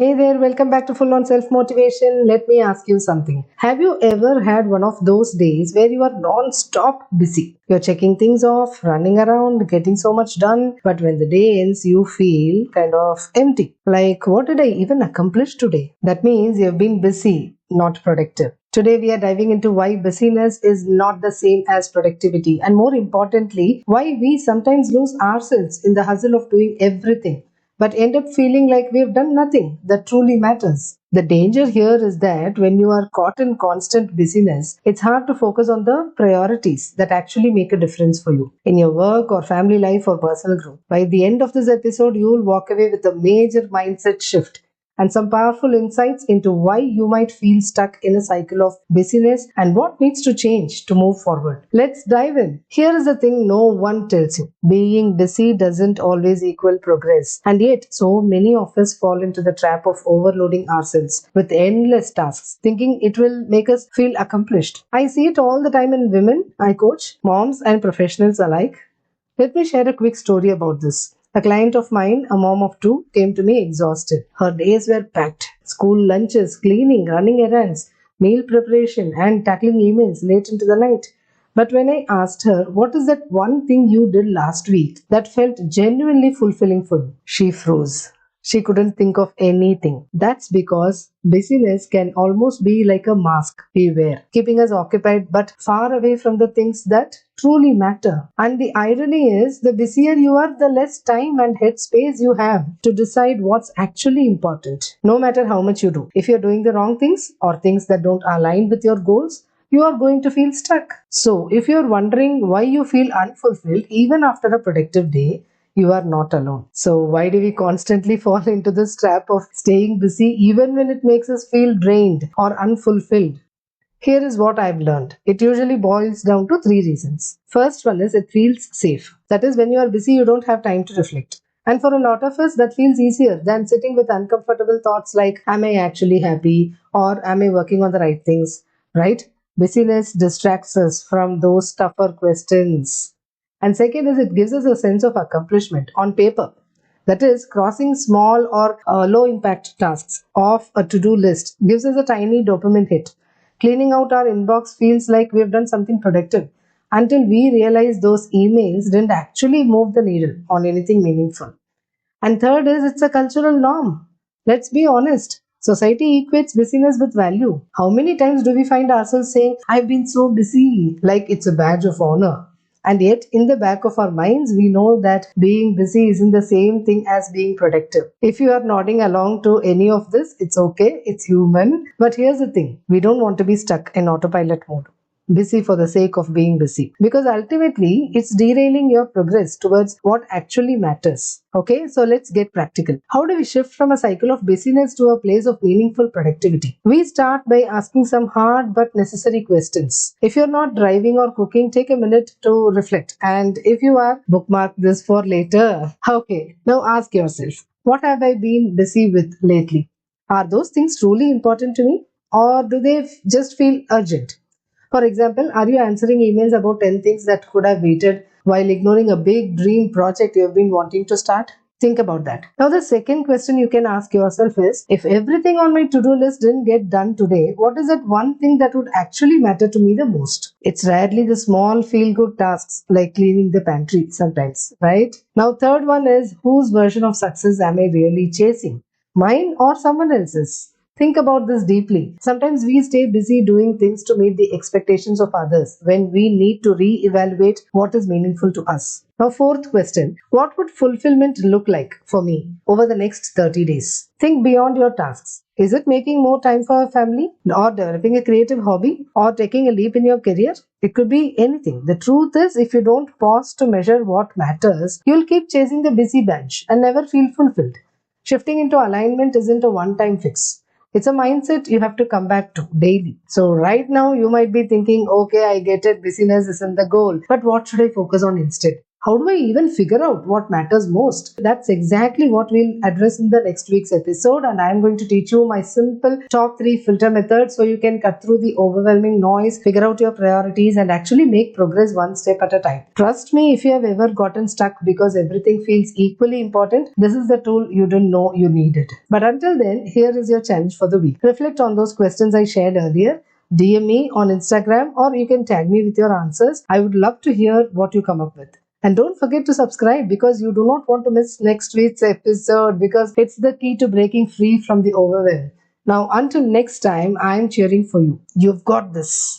Hey there, welcome back to Full on Self Motivation. Let me ask you something. Have you ever had one of those days where you are non stop busy? You're checking things off, running around, getting so much done, but when the day ends, you feel kind of empty. Like, what did I even accomplish today? That means you've been busy, not productive. Today, we are diving into why busyness is not the same as productivity, and more importantly, why we sometimes lose ourselves in the hustle of doing everything but end up feeling like we've done nothing that truly matters. The danger here is that when you are caught in constant busyness, it's hard to focus on the priorities that actually make a difference for you in your work or family life or personal growth. By the end of this episode, you will walk away with a major mindset shift and some powerful insights into why you might feel stuck in a cycle of busyness and what needs to change to move forward. Let's dive in. Here is the thing no one tells you. Being busy doesn't always equal progress. And yet, so many of us fall into the trap of overloading ourselves with endless tasks, thinking it will make us feel accomplished. I see it all the time in women I coach, moms and professionals alike. Let me share a quick story about this. A client of mine, a mom of two, came to me exhausted. Her days were packed. School lunches, cleaning, running errands, meal preparation, and tackling emails late into the night. But when I asked her, what is that one thing you did last week that felt genuinely fulfilling for you? She froze. She couldn't think of anything. That's because busyness can almost be like a mask we wear, keeping us occupied but far away from the things that truly matter. And the irony is, the busier you are, the less time and headspace you have to decide what's actually important, no matter how much you do. If you're doing the wrong things or things that don't align with your goals, you are going to feel stuck. So, if you're wondering why you feel unfulfilled even after a productive day, you are not alone. So, why do we constantly fall into this trap of staying busy even when it makes us feel drained or unfulfilled? Here is what I've learned. It usually boils down to three reasons. First one is it feels safe. That is, when you are busy, you don't have time to reflect. And for a lot of us, that feels easier than sitting with uncomfortable thoughts like, am I actually happy? Or am I working on the right things? Right? Busyness distracts us from those tougher questions. And second is it gives us a sense of accomplishment on paper. That is, crossing small or low impact tasks off a to do list gives us a tiny dopamine hit. Cleaning out our inbox feels like we've done something productive until we realize those emails didn't actually move the needle on anything meaningful. And third is it's a cultural norm. Let's be honest. Society equates busyness with value. How many times do we find ourselves saying, I've been so busy, like it's a badge of honor? And yet, in the back of our minds, we know that being busy isn't the same thing as being productive. If you are nodding along to any of this, it's okay, it's human. But here's the thing, we don't want to be stuck in autopilot mode, busy for the sake of being busy, because ultimately it's derailing your progress towards what actually matters. Okay, so let's get practical. How do we shift from a cycle of busyness to a place of meaningful productivity? We start by asking some hard but necessary questions. If you're not driving or cooking, take a minute to reflect, and if you are, bookmark this for later. Okay, now ask yourself, what have I been busy with lately? Are those things truly important to me, or do they just feel urgent? For example, are you answering emails about 10 things that could have waited while ignoring a big dream project you've been wanting to start? Think about that. Now, the second question you can ask yourself is, if everything on my to-do list didn't get done today, what is that one thing that would actually matter to me the most? It's rarely the small feel-good tasks like cleaning the pantry sometimes, right? Now, third one is, whose version of success am I really chasing? Mine or someone else's? Think about this deeply. Sometimes we stay busy doing things to meet the expectations of others when we need to re-evaluate what is meaningful to us. Now, fourth question, what would fulfillment look like for me over the next 30 days? Think beyond your tasks. Is it making more time for your family, or developing a creative hobby, or taking a leap in your career? It could be anything. The truth is, if you don't pause to measure what matters, you'll keep chasing the busy bunch and never feel fulfilled. Shifting into alignment isn't a one-time fix. It's a mindset you have to come back to daily. So right now you might be thinking, okay, I get it, busyness isn't the goal, but what should I focus on instead? How do I even figure out what matters most? That's exactly what we'll address in the next week's episode. And I'm going to teach you my simple top 3 filter methods so you can cut through the overwhelming noise, figure out your priorities, and actually make progress one step at a time. Trust me, if you have ever gotten stuck because everything feels equally important, this is the tool you didn't know you needed. But until then, here is your challenge for the week. Reflect on those questions I shared earlier. DM me on Instagram or you can tag me with your answers. I would love to hear what you come up with. And don't forget to subscribe because you do not want to miss next week's episode because it's the key to breaking free from the overwhelm. Now, until next time, I am cheering for you. You've got this.